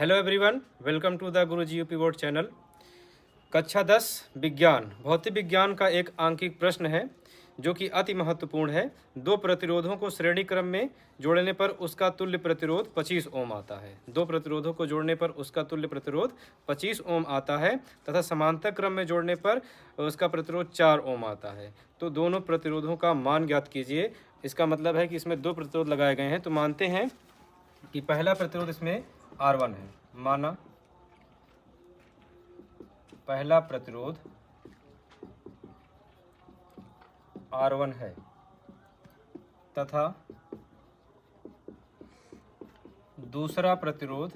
Hello everyone, welcome to the Guruji UP board channel. कक्षा 10 विज्ञान भौतिक विज्ञान का एक आंकिक प्रश्न है जो कि अति महत्वपूर्ण है। दो प्रतिरोधों को श्रेणी क्रम में जोड़ने पर उसका तुल्य प्रतिरोध 25 ओम आता है। दो प्रतिरोधों को जोड़ने पर उसका तुल्य प्रतिरोध 25 ओम आता है तथा समांतर क्रम में जोड़ने पर उसका प्रतिरोध 4 ओम आता है। तो दोनों प्रतिरोधों का मान ज्ञात कीजिए। इसका मतलब है कि इसमें दो प्रतिरोध लगाए गए हैं। तो मानते हैं कि पहला प्रतिरोध इसमें R1 है। माना पहला प्रतिरोध R1 है तथा दूसरा प्रतिरोध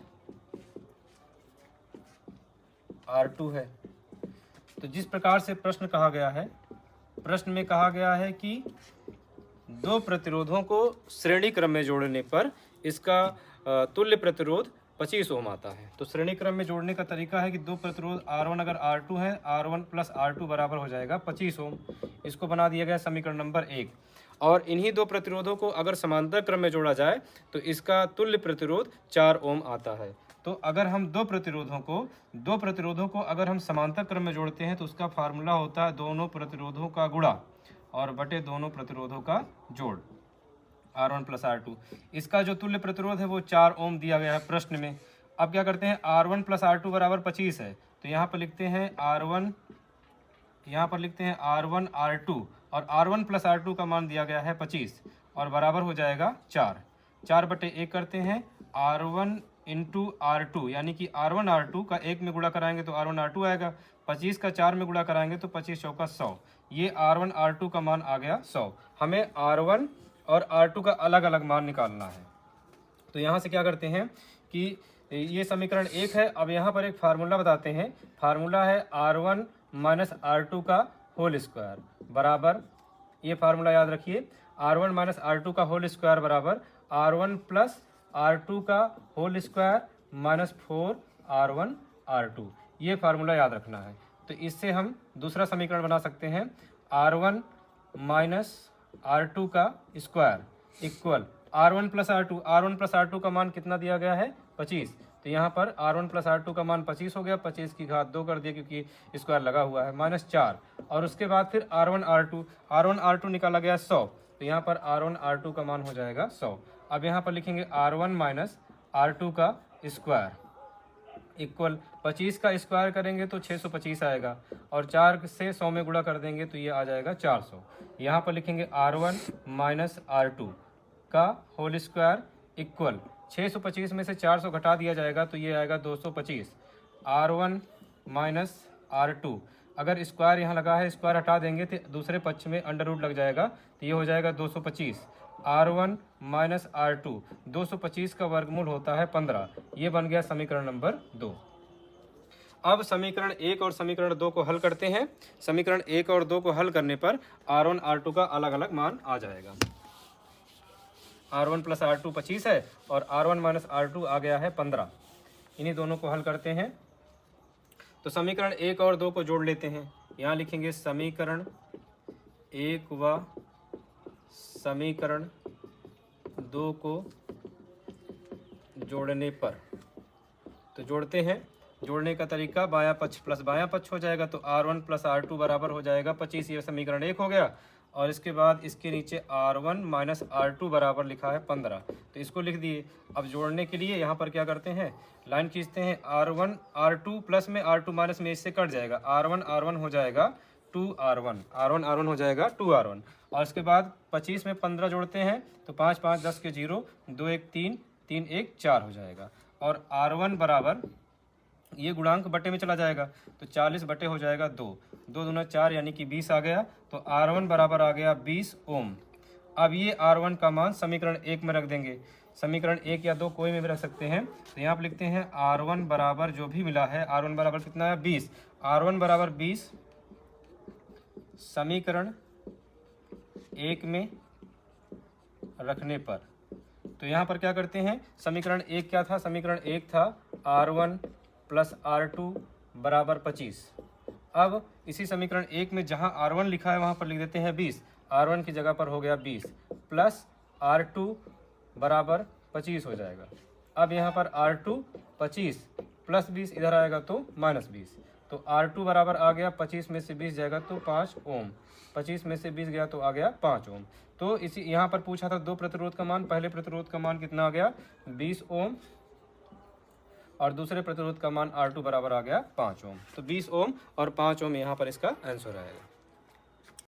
R2 है। तो जिस प्रकार से प्रश्न कहा गया है, प्रश्न में कहा गया है कि दो प्रतिरोधों को श्रेणी क्रम में जोड़ने पर इसका तुल्य प्रतिरोध 25 ओम आता है। तो श्रेणी क्रम में जोड़ने का तरीका है कि दो प्रतिरोध R1 अगर R2 है, R1 प्लस R2 बराबर हो जाएगा 25 ओम। इसको बना दिया गया समीकरण नंबर 1। और इन्हीं दो प्रतिरोधों को अगर समांतर क्रम में जोड़ा जाए तो इसका तुल्य प्रतिरोध 4 ओम आता है। तो अगर हम दो प्रतिरोधों को अगर हम समांतर क्रम में जोड़ते हैं तो उसका फार्मूला होता है दोनों प्रतिरोधों का गुणा और बटे दोनों प्रतिरोधों का जोड़, R1 प्लस R2। इसका जो तुल्य प्रतिरोध है वो 4 ओम दिया गया है प्रश्न में। अब क्या करते हैं, R1 प्लस R2 बराबर 25 है, तो यहाँ पर लिखते हैं R1, यहाँ पर लिखते हैं R1 R2, और R1 प्लस R2 का मान दिया गया है 25 और बराबर हो जाएगा 4। 4 बटे 1 करते हैं, R1 इंटू R2, यानी कि R1 R2 का 1 में गुणा कराएंगे तो R1 R2 आएगा। 25 का 4 में गुणा कराएंगे तो 25 चौका 100। ये R1 R2 का मान आ गया 100। हमें R1 और R2 का अलग अलग मान निकालना है। तो यहाँ से क्या करते हैं कि ये समीकरण 1 है। अब यहाँ पर एक फार्मूला बताते हैं। फार्मूला है R1 माइनस R2 का होल स्क्वायर बराबर, ये फार्मूला याद रखिए, R1 माइनस R2 का होल स्क्वायर बराबर R1 प्लस R2 का whole square minus 4R1 R2। ये फार्मूला याद रखना है। तो इससे हम दूसरा समीकरण बना सकते हैं, R1 माइनस R2 का square equal R1 plus R2। R1 plus R2 का मान कितना दिया गया है, 25। तो यहाँ पर R1 प्लस R2 का मान 25 हो गया, 25 की घात 2 कर दिया क्योंकि स्क्वायर लगा हुआ है, माइनस 4। और उसके बाद फिर R1 R2 निकाला गया 100। तो यहाँ पर R1 R2 का मान हो जाएगा 100। अब यहाँ पर लिखेंगे R1 माइनस R2 का स्क्वायर इक्वल 25 का स्क्वायर करेंगे तो 625 आएगा, और 4 से 100 में गुणा कर देंगे तो ये आ जाएगा 400। यहाँ पर लिखेंगे R1 माइनस R2 का होल स्क्वायर इक्वल 625 में से 400 घटा दिया जाएगा तो ये आएगा 225। R1 माइनस R2, अगर स्क्वायर यहाँ लगा है, स्क्वायर हटा देंगे तो दूसरे पक्ष में अंडर रूट लग जाएगा तो ये हो जाएगा 225। R1 माइनस R2, 225 का वर्गमूल होता है 15। ये बन गया समीकरण नंबर 2। अब समीकरण 1 और समीकरण 2 को हल करते हैं। समीकरण 1 और 2 को हल करने पर R1 R2 का अलग अलग मान आ जाएगा। R1 प्लस R2 25 है और R1 माइनस R2 आ गया है 15। इन्हीं दोनों को हल करते हैं। तो समीकरण 1 और 2 को जोड़ लेते हैं। यहाँ लिखेंगे समीकरण 1 व समीकरण 2 को जोड़ने पर, तो जोड़ते हैं। जोड़ने का तरीका, बायां पक्ष प्लस बायां पक्ष हो जाएगा तो R1 प्लस R2 बराबर हो जाएगा 25। ये समीकरण 1 हो गया। और इसके बाद इसके नीचे R1 माइनस R2 बराबर लिखा है 15, तो इसको लिख दिए। अब जोड़ने के लिए यहाँ पर क्या करते हैं, लाइन खींचते हैं। R1 R2 प्लस में R2 माइनस में इससे कट जाएगा, R1 R1 हो जाएगा 2R1, R1 R1 हो जाएगा 2R1। और इसके बाद 25 में 15 जोड़ते हैं तो 5 5 10 के 0, 2 1 3, 3 1 4 हो जाएगा। और R1 बराबर, ये गुणांक बटे में चला जाएगा तो 40 बटे हो जाएगा 2, 2 दूना 4 यानी कि 20 आ गया। तो R1 बराबर आ गया 20 ओम। अब ये R1 का मान समीकरण 1 में रख देंगे। समीकरण 1 या 2 कोई में भी रख सकते हैं। तो यहाँ पर लिखते हैं R1 बराबर जो भी मिला है, R1 बराबर कितना है, 20। R1 बराबर 20 समीकरण 1 में रखने पर। तो यहाँ पर क्या करते हैं, समीकरण 1 क्या था, समीकरण 1 था R1 प्लस R2 बराबर 25। अब इसी समीकरण 1 में जहाँ R1 लिखा है वहाँ पर लिख देते हैं 20। R1 की जगह पर हो गया 20 प्लस R2 बराबर 25 हो जाएगा। अब यहाँ पर R2 25 प्लस 20 इधर आएगा तो -20। तो R2 बराबर आ गया 25 में से 20 जाएगा तो 5 ओम। 25 में से 20 गया तो आ गया 5 ओम। तो इसी यहाँ पर पूछा था दो प्रतिरोध का मान। पहले प्रतिरोध का मान कितना आ गया 20 ओम और दूसरे प्रतिरोध का मान R2 बराबर आ गया 5 ओम। तो 20 ओम और 5 ओम यहाँ पर इसका आंसर आएगा।